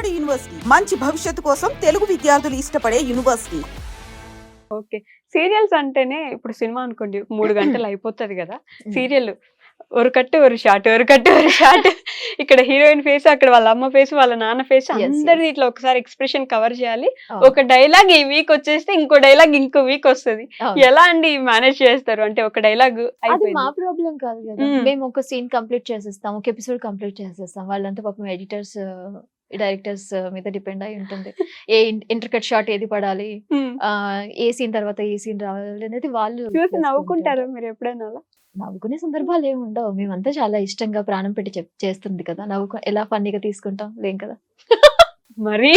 Board university మంచి భవిష్యత్తు కోసం తెలుగు విద్యార్థులు ఇష్టపడే యూనివర్సిటీ. ఓకే. సీరియల్స్ అంటేనే ఇప్పుడు సినిమా అనుకోండి 3 గంటలు అయిపోతది గదా! సీరియల్ ఒక కట్టు, ఒక షాట్, ఒక కట్టు, ఒక షాట్. ఇక్కడ హీరోయిన్ ఫేస్, అక్కడ వాళ్ళ అమ్మ ఫేస్, వాళ్ళ నాన్న ఫేస్ అందరిది ఇట్లా ఒకసారి ఎక్స్‌ప్రెషన్ కవర్ చేయాలి. ఒక డైలాగ్ ఈ వీక్ వచ్చేస్తే ఇంకో డైలాగ్ ఇంకో వీక్ వస్తది. ఎలా అండి మేనేజ్ చేస్తారు? అంటే ఒక డైలాగ్ అది అయిపోయింది. మా ప్రాబ్లం కాదు కదా. మేము ఒక సీన్ కంప్లీట్ చేసేస్తాం, ఒక ఎపిసోడ్ కంప్లీట్ చేసేస్తాం. వాళ్ళంతా పాపం ఎడిటర్స్ డైరెక్టర్స్ మీద డిపెండ్ అయి ఉంటుంది. ఏ ఇంటర్కట్ షాట్ ఏది పడాలి, ఏ సీన్ తర్వాత ఏ సీన్ రావాలి అనేది వాళ్ళు చూసి నవ్వుకుంటారా మీరు ఎప్పుడైనా అలా? నవ్వుకునే సందర్భాలు ఏమి ఉండవు. మేమంతా చాలా ఇష్టంగా ప్రాణం పెట్టి చేస్తుంది కదా. ఎలా ఫన్నీగా తీసుకుంటాం లేం కదా. మరీ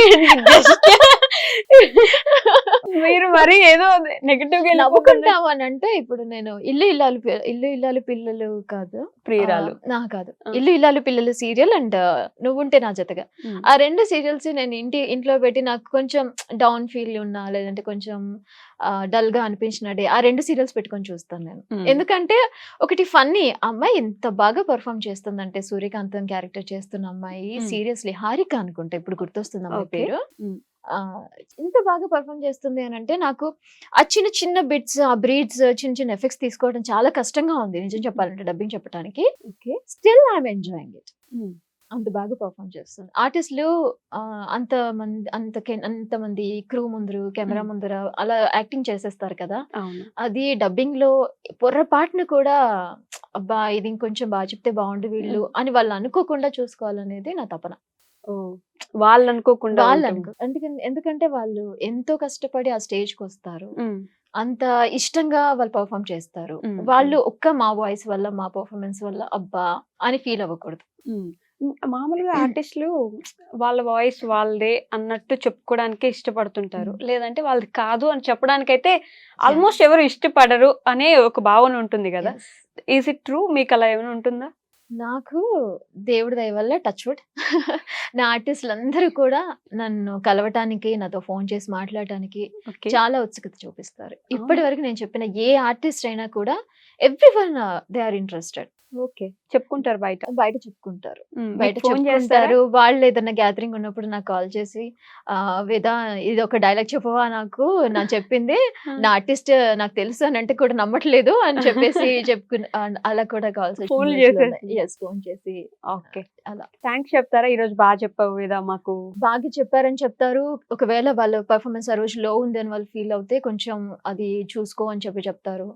మీరు మరి ఏదో నెగటివ్ గా నవ్వుకుంటాం అని అంటే, ఇప్పుడు నేను ఇల్లు ఇల్లాలు పిల్లలు కాదు ప్రియురాలు కాదు, ఇల్లు ఇల్లాలు పిల్లలు సీరియల్ అండ్ నువ్వుంటే నా జతగా, ఆ 2 సీరియల్స్ నేను ఇంట్లో పెట్టి నాకు కొంచెం డౌన్ ఫీల్ ఉన్నా లేదంటే కొంచెం డల్ గా అనిపించిన డే ఆ 2 సీరియల్స్ పెట్టుకొని చూస్తాను నేను. ఎందుకంటే ఒకటి ఫన్నీ, అమ్మాయి ఎంత బాగా పర్ఫామ్ చేస్తుందంటే, సూర్యకాంతం క్యారెక్టర్ చేస్తున్న అమ్మాయి సీరియస్లీ హారిక అనుకుంటా ఇప్పుడు గుర్తొస్తుంది అమ్మాయి పేరు. ఎంత బాగా పర్ఫామ్ చేస్తుంది అని అంటే, నాకు ఆ చిన్న చిన్న బిట్స్, ఆ బ్రీడ్స్, చిన్న చిన్న ఎఫెక్ట్స్ తీసుకోవడం చాలా కష్టంగా ఉంది నిజం చెప్పాలంటే డబ్బింగ్ చెప్పడానికి. Still I'm enjoying it. అంత బాగా పర్ఫామ్ చేస్తుంది. ఆర్టిస్టులు అంతమంది క్రూ ముందరు, కెమెరా ముందర అలా యాక్టింగ్ చేసేస్తారు కదా. అది డబ్బింగ్ లో పొర్రపాటును కూడా అబ్బా ఇది ఇంకొంచెం బాగా చెప్తే బాగుండు వీళ్ళు అని వాళ్ళు అనుకోకుండా చూసుకోవాలనేది నా తపన. వాళ్ళు అనుకోకుండా ఎందుకంటే వాళ్ళు ఎంతో కష్టపడి ఆ స్టేజ్ కి వస్తారు, అంత ఇష్టంగా వాళ్ళు పర్ఫామ్ చేస్తారు. వాళ్ళు ఒక్క మా వాయిస్ వల్ల, మా పర్ఫార్మెన్స్ వల్ల అబ్బా అని ఫీల్ అవ్వకూడదు. మామూలుగా ఆర్టిస్టులు వాళ్ళ వాయిస్ వాళ్ళదే అన్నట్టు చెప్పుకోవడానికే ఇష్టపడుతుంటారు, లేదంటే వాళ్ళది కాదు అని చెప్పడానికైతే ఆల్మోస్ట్ ఎవరు ఇష్టపడరు అనే ఒక భావన ఉంటుంది కదా. Is it true? మీకు అలా ఏమైనా ఉంటుందా? నాకు దేవుడి దయ వల్ల టచ్ వుడ్ నా ఆర్టిస్టులు అందరూ కూడా నన్ను కలవటానికి, నాతో ఫోన్ చేసి మాట్లాడటానికి చాలా ఉత్సుకత చూపిస్తారు. ఇప్పటి వరకు నేను చెప్పిన ఏ ఆర్టిస్ట్ అయినా కూడా everyone they are interested. Okay, చెప్పుకుంటారు బయట చెప్పుకుంటారు, చెప్పుకుంటారు. వాళ్ళు ఏదైనా గ్యాదరింగ్ ఉన్నప్పుడు నాకు కాల్ చేసి వేదా ఇది ఒక డైలాగ్ చెప్పవా నాకు, నా చెప్పింది నా ఆర్టిస్ట్ నాకు తెలుసు అని అంటే కూడా నమ్మట్లేదు అని చెప్పేసి అలా కూడా కాల్స్ ఫోన్ చేసి ఓకే అలా థ్యాంక్స్ చెప్తారా, ఈ రోజు బాగా చెప్పావు వేదా మాకు బాగా చెప్పారని చెప్తారు. ఒకవేళ వాళ్ళ పర్ఫార్మెన్స్ ఆ రోజు లో ఉంది అని వాళ్ళు ఫీల్ అవుతే కొంచెం అది చూసుకో అని చెప్తారు.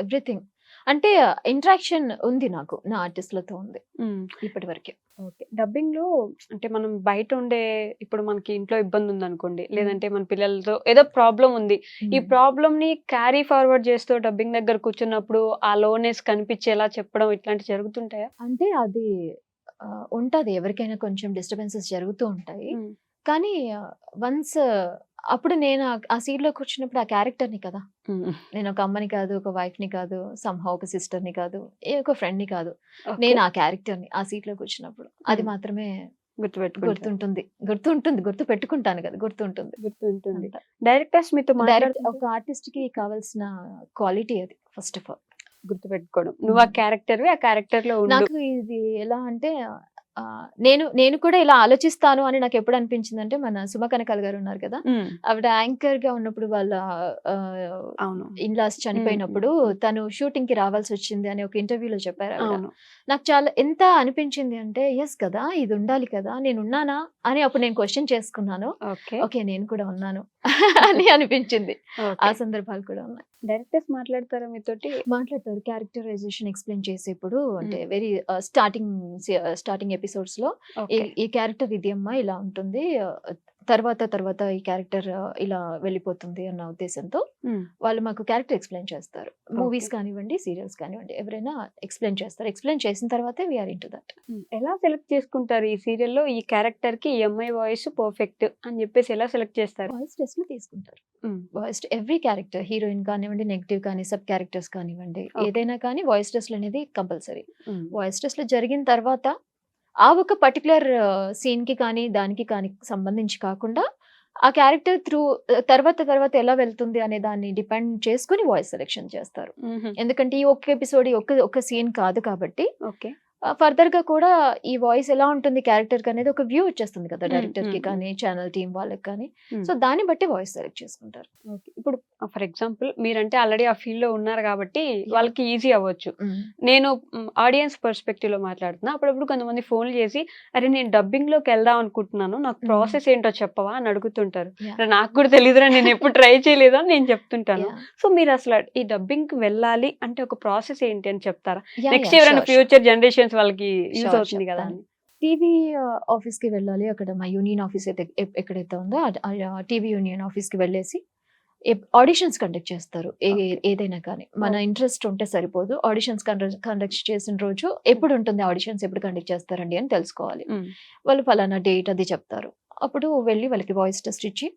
ఎవ్రీథింగ్ అంటే ఇంటరాక్షన్ ఉంది నాకు నా ఆర్టిస్టులతో ఉంది ఇప్పటి వరకే. ఓకే, డబ్బింగ్ లో అంటే మనం బయట ఉండే, ఇప్పుడు మనకి ఇంట్లో ఇబ్బంది ఉంది అనుకోండి, లేదంటే మన పిల్లలతో ఏదో ప్రాబ్లం ఉంది, ఈ ప్రాబ్లం ని క్యారీ ఫార్వర్డ్ చేస్తూ డబ్బింగ్ దగ్గర కూర్చున్నప్పుడు ఆ లోనెస్ కనిపించేలా చెప్పడం ఇట్లాంటి జరుగుతుంటాయా? అంటే అది ఉంటది, ఎవరికైనా కొంచెం డిస్టర్బెన్సెస్ జరుగుతూ ఉంటాయి. కానీ వన్స్ అప్పుడు నేను ఆ సీట్ లో కూర్చున్నప్పుడు ఆ క్యారెక్టర్ ని కదా, నేను ఒక అమ్మని కాదు, ఒక వైఫ్ ని కాదు, సంహా ఒక సిస్టర్ ని కాదు, ఒక ఫ్రెండ్ ని కాదు, నేను ఆ క్యారెక్టర్ ని ఆ సీట్ లో కూర్చున్నప్పుడు అది మాత్రమే గుర్తు పెట్టుకుంటాను కదా, గుర్తుంటుంది. డైరెక్టర్స్ మీతో ఒక ఆర్టిస్ట్ కి కావాల్సిన క్వాలిటీ అది ఫస్ట్ ఆఫ్ ఆల్ గుర్తు పెట్టుకోవడం. నువ్వు ఆ క్యారెక్టర్ లో నాకు ఇది ఎలా అంటే, నేను కూడా ఇలా ఆలోచిస్తాను అని నాకు ఎప్పుడు అనిపించింది అంటే, మన సుమ కనకాల గారు ఉన్నారు కదా, ఆవిడ యాంకర్ గా ఉన్నప్పుడు వాళ్ళ ఇన్లాస్ చనిపోయినప్పుడు తను షూటింగ్ కి రావాల్సి వచ్చింది అని ఒక ఇంటర్వ్యూలో చెప్పారు. నాకు చాలా ఎంత అనిపించింది అంటే, ఎస్ కదా ఇది ఉండాలి కదా, నేను ఉన్నానా అని అప్పుడు నేను క్వశ్చన్ చేసుకున్నాను. ఓకే నేను కూడా ఉన్నాను అని అనిపించింది. ఆ సందర్భాలు కూడా ఉన్నాయి. డైరెక్టర్స్ మాట్లాడతారా మీతోటి? మాట్లాడతారు, క్యారెక్టరైజేషన్ ఎక్స్ప్లెయిన్ చేసేప్పుడు అంటే వెరీ స్టార్టింగ్ ఎపిసోడ్స్ లో ఈ క్యారెక్టర్ ఇది అమ్మా ఇలా ఉంటుంది, తర్వాత ఈ క్యారెక్టర్ ఇలా వెళ్ళిపోతుంది అన్న ఉద్దేశంతో వాళ్ళు మాకు క్యారెక్టర్ ఎక్స్ప్లెయిన్ చేస్తారు. మూవీస్ కానివ్వండి, సీరియల్స్ కానివ్వండి, ఎవరైనా ఎక్స్ప్లెయిన్ చేస్తారు. ఎక్స్ప్లెయిన్ చేసిన తర్వాతే వీఆర్ ఇంటూ దట్. ఎలా సెలెక్ట్ చేసుకుంటారు ఈ సీరియల్లో ఈ క్యారెక్టర్ కి ఈ అమ్మాయి వాయిస్ పర్ఫెక్ట్ అని చెప్పేసి ఎలా సెలెక్ట్ చేస్తారు? వాయిస్ టెస్ట్ లో తీసుకుంటారు. వాయిస్ ఎవ్రీ క్యారెక్టర్, హీరోయిన్ కానివ్వండి, నెగిటివ్ కానీ, సబ్ క్యారెక్టర్స్ కానివ్వండి, ఏదైనా కానీ వాయిస్ టెస్ట్ అనేది కంపల్సరీ. వాయిస్ టెస్ట్ లో జరిగిన తర్వాత ఆ ఒక పర్టికులర్ సీన్ కి కానీ దానికి కానీ సంబంధించి కాకుండా ఆ క్యారెక్టర్ త్రూ తర్వాత ఎలా వెళ్తుంది అనే దాన్ని డిపెండ్ చేసుకుని వాయిస్ సెలెక్షన్ చేస్తారు. ఎందుకంటే ఈ ఒక్క ఎపిసోడ్ ఒక్క సీన్ కాదు కాబట్టి ఫర్దర్ గా కూడా ఈ వాయిస్ ఎలా ఉంటుంది క్యారెక్టర్ కి అనేది ఒక వ్యూ వచ్చేస్తుంది కదా మ్మ్, డైరెక్టర్ కి మ్మ్, కానీ ఛానల్ టీం వాళ్ళకి కానీ. మ్మ్. సో దాన్ని బట్టి వాయిస్ సెలెక్ట్ చేసుకుంటారు. ఓకే. ఇప్పుడు ఫర్ ఎగ్జాంపుల్ మీరంటే ఆల్రెడీ ఆ ఫీల్డ్ లో ఉన్నారు కాబట్టి వాళ్ళకి ఈజీ అవ్వచ్చు. మ్మ్. నేను ఆడియన్స్ పర్స్పెక్టివ్ లో మాట్లాడుతున్నా. అప్పుడప్పుడు కొంతమంది ఫోన్లు చేసి అరే నేను డబ్బింగ్ లోకి వెళ్దాం అనుకుంటున్నాను, నాకు ప్రాసెస్ ఏంటో చెప్పవా అని అడుగుతుంటారు. Yeah. అరే నాకు కూడా తెలియదురా, నేను ఎప్పుడు ట్రై చేయలేదు అని నేను చెప్తుంటాను. Yeah. సో మీరు అసలు ఈ డబ్బింగ్ కి వెళ్ళాలి అంటే ఒక ప్రాసెస్ ఏంటి అని చెప్తారా? Yeah, నెక్స్ట్ yeah, ఎవరైనా sure, ఫ్యూచర్ జనరేషన్స్ వాళ్ళకి యూజ్ Sure, అవుతుంది కదా చెప్తాను. అని. టీవీ ఆఫీస్ కి వెళ్ళాలి. అక్కడ మా యూనియన్ ఆఫీస్ అయితే ఎక్కడైతే ఉందో టీవీ యూనియన్ ఆఫీస్ కి వెళ్ళేసి ఆడిషన్స్ కండక్ట్ చేస్తారు. Okay. ఏదైనా కానీ మన Okay. ఇంట్రెస్ట్ ఉంటే సరిపోదు. ఆడిషన్స్ కండక్ట్ చేసిన రోజు ఎప్పుడు ఉంటుంది ఆడిషన్స్ ఎప్పుడు కండక్ట్ చేస్తారండి అని తెలుసుకోవాలి. మ్మ్. వాళ్ళు ఫలానా డేట్ అది చెప్తారు. అప్పుడు వెళ్ళి వాళ్ళకి వాయిస్ టెస్ట్ ఇచ్చి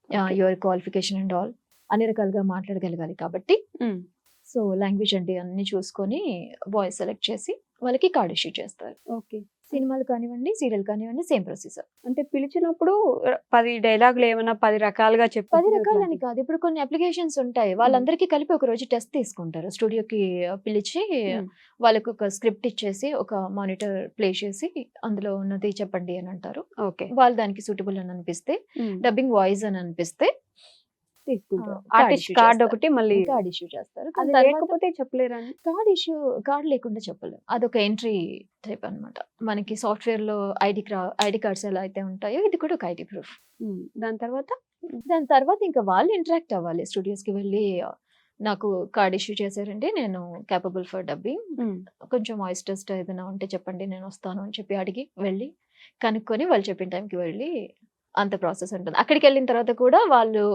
Okay. Your qualification and all అన్ని రకాలుగా మాట్లాడగలగాలి కాబట్టి మ్మ్. సో లాంగ్వేజ్ అంటే అన్ని చూసుకొని వాయిస్ సెలెక్ట్ చేసి వాళ్ళకి కార్డ్ ఇష్యూ చేస్తారు. ఓకే. సినిమాలు కానివ్వండి సీరియల్ కానివ్వండి సేమ్ ప్రొసీజర్. అంటే పిలిచినప్పుడు 10 డైలాగులు ఏమైనా 10 రకాలుగా 10 రకాలని కాదు. ఇప్పుడు కొన్ని అప్లికేషన్స్ ఉంటాయి. వాళ్ళందరికీ కలిపి ఒక రోజు టెస్ట్ తీసుకుంటారు. స్టూడియోకి పిలిచి Hmm. వాళ్ళకి ఒక స్క్రిప్ట్ ఇచ్చేసి ఒక మానిటర్ ప్లే చేసి అందులో ఉన్నది చెప్పండి అని అంటారు. ఓకే. వాళ్ళు దానికి సూటబుల్ అని అనిపిస్తే డబ్బింగ్ వాయిస్ అని అనిపిస్తే తీసుకుంటారు. card ఆర్టిస్ట్ issue కార్డ్ చేస్తారు. ఒకటి మళ్ళీ కార్డ్ ఇష్యూ చేస్తారు. అది తర్వాత లేకపోతే చెప్పలేరా అని? కార్డ్ లేకుండా చెప్పలేము. అదొక ఎంట్రీ టైప్ అన్నమాట. మనకి సాఫ్ట్వేర్ లో ఐడి కార్డ్స్ ఎలా అయితే ఉంటాయో ఇది కూడా ఒక ఐడి ప్రూఫ్. దాని తర్వాత దాని తర్వాత ఇంకా వాళ్ళు ఇంటరాక్ట్ అవ్వాలి. స్టూడియోస్ కి వెళ్ళి నాకు కార్డ్ ఇష్యూ చేశారండి, నేను క్యాపబుల్ ఫర్ డబ్బింగ్, కొంచెం వాయిస్ టెస్ట్ ఏదైనా ఉంటే చెప్పండి నేను వస్తాను అని చెప్పి అడిగి వెళ్ళి కనుక్కొని వాళ్ళు చెప్పిన టైంకి వెళ్ళి అంత ప్రాసెస్ ఉంటుంది. అక్కడికి వెళ్ళిన తర్వాత కూడా వాళ్ళు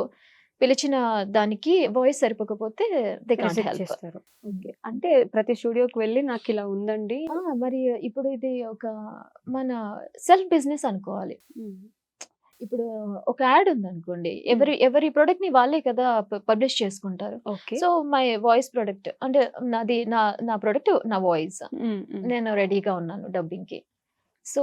పిలిచిన దానికి వాయిస్ సరిపోకపోతే దే కాంట్ రిజెక్ట్ హెల్ప్. చేస్తారు. ఓకే. అంటే ప్రతి స్టూడియోకి వెళ్ళి నాకు ఇలా ఉందండి. మరి ఇప్పుడు ఇది ఒక మన సెల్ఫ్ బిజినెస్ అనుకోవాలి. ఇప్పుడు ఒక యాడ్ ఉంది అనుకోండి, ఎవరి ప్రొడక్ట్ ని వాళ్ళే కదా పబ్లిష్ చేసుకుంటారు. Okay. So my voice product అంటే నాది నా ప్రొడక్ట్ నా వాయిస్, నేను రెడీగా ఉన్నాను డబ్బింగ్ కి సో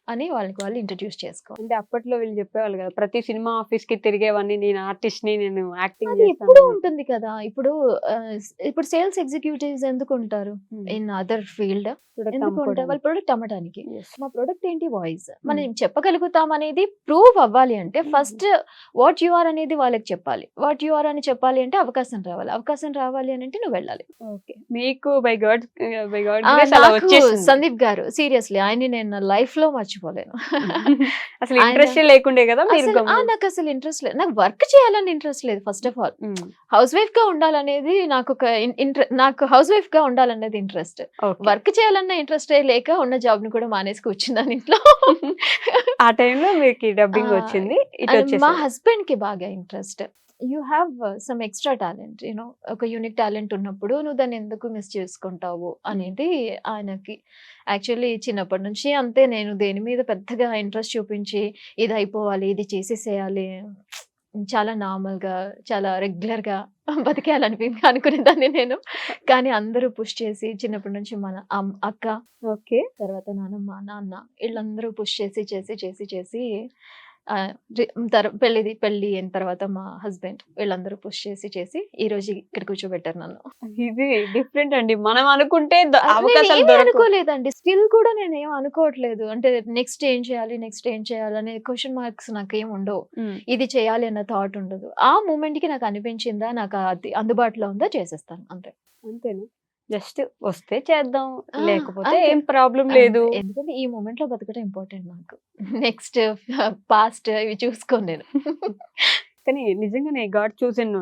అని వాళ్ళకి వాళ్ళు ఇంట్రడ్యూస్ చేసుకోవాలి. అంటే అప్పట్లో వీళ్ళు చెప్పేవాళ్ళు కదా, ప్రతి సినిమా ఆఫీస్ కి తిరిగేవన్నీ నేను ఆర్టిస్ట్ ని, నేను యాక్టింగ్ అది ఎప్పుడు ఉంటుంది కదా. ఇప్పుడు సేల్స్ ఎగ్జిక్యూటివ్స్ ఎందుకు ఉంటారు ఇన్ అదర్ ఫీల్డ్? ఎందుకు ఉంటారు? వాళ్ళ ప్రొడక్ట్ అమ్మటానికి. మా ప్రొడక్ట్ ఏంటి? వాయిస్. మనం చెప్పగలుగుతాం అనేది ప్రూవ్ అవ్వాలి అంటే ఫస్ట్ వాట్ యు ఆర్ అనేది వాళ్ళకి చెప్పాలి. వాట్ యు ఆర్ అని చెప్పాలి అంటే అవకాశం రావాలి. అవకాశం రావాలి అని అంటే నువ్వు వెళ్ళాలి. ఓకే. మీకు బై గాడ్ నాకు సందీప్ గారు సీరియస్లీ ఆయన్ని నేను లైఫ్ లో మర్చిపోలేను. అసలు ఇంట్రెస్ట్ లేకుండే కదా మీరు? నాకు అసలు ఇంట్రెస్ట్ లేదు. నాకు వర్క్ చేయాలని ఇంట్రెస్ట్ లేదు. First of all house wife గా ఉండాలనేది నాకు హౌస్ వైఫ్ గా ఉండాలనేది ఇంట్రెస్ట్. వర్క్ చేయాలన్న ఇంట్రెస్ట్ లేక ఉన్న జాబ్ ని కూడా మానేసి కూర్చున్నాను ఇంట్లో. ఆ టైంలో మీకు డబ్బింగ్ వచ్చింది. మా హస్బెండ్ కి బాగా interest. You have some extra talent, you know ఒక యూనిక్ టాలెంట్ ఉన్నప్పుడు నువ్వు దాన్ని ఎందుకు మిస్ చేసుకుంటావు అనేది ఆయనకి. యాక్చువల్లీ చిన్నప్పటి నుంచి అంతే, నేను దేని మీద పెద్దగా ఇంట్రెస్ట్ చూపించి ఇది అయిపోవాలి ఇది చేసేసేయాలి, చాలా నార్మల్ గా చాలా రెగ్యులర్ గా బతికేయాలని అనుకునేదాన్ని నేను. కానీ అందరూ పుష్ చేసి చిన్నప్పటి నుంచి మన అక్క, ఓకే, తర్వాత నాన్నమ్మ నాన్న వీళ్ళందరూ పుష్ చేసి పెళ్లి అయిన తర్వాత మా హస్బెండ్ వీళ్ళందరూ పుష్ చేసి ఈ రోజు ఇక్కడ కూర్చోబెట్టారు నన్ను. ఇది డిఫరెంట్ అండి. మనం అనుకుంటే అనుకోలేదండి. స్టిల్ కూడా నేను ఏం అనుకోవట్లేదు. అంటే నెక్స్ట్ ఏం చేయాలి అనే క్వశ్చన్ మార్క్స్ నాకు ఏం ఉండవు. ఇది చేయాలి అన్న థాట్ ఉండదు. ఆ మూమెంట్ కి నాకు అనిపించిందా, నాకు అది అందుబాటులో ఉందా చేసేస్తాను అంతే. అంతేనా? జస్ట్ వస్తే చేద్దాం, లేకపోతే ఏం ప్రాబ్లం లేదు. ఎందుకంటే ఈ మూమెంట్ లో బతకడం ఇంపార్టెంట్ నాకు. నెక్స్ట్ పాస్ట్ ఇవి చూసుకోను నేను. కానీ నిజంగానే గాడ్ చూసిన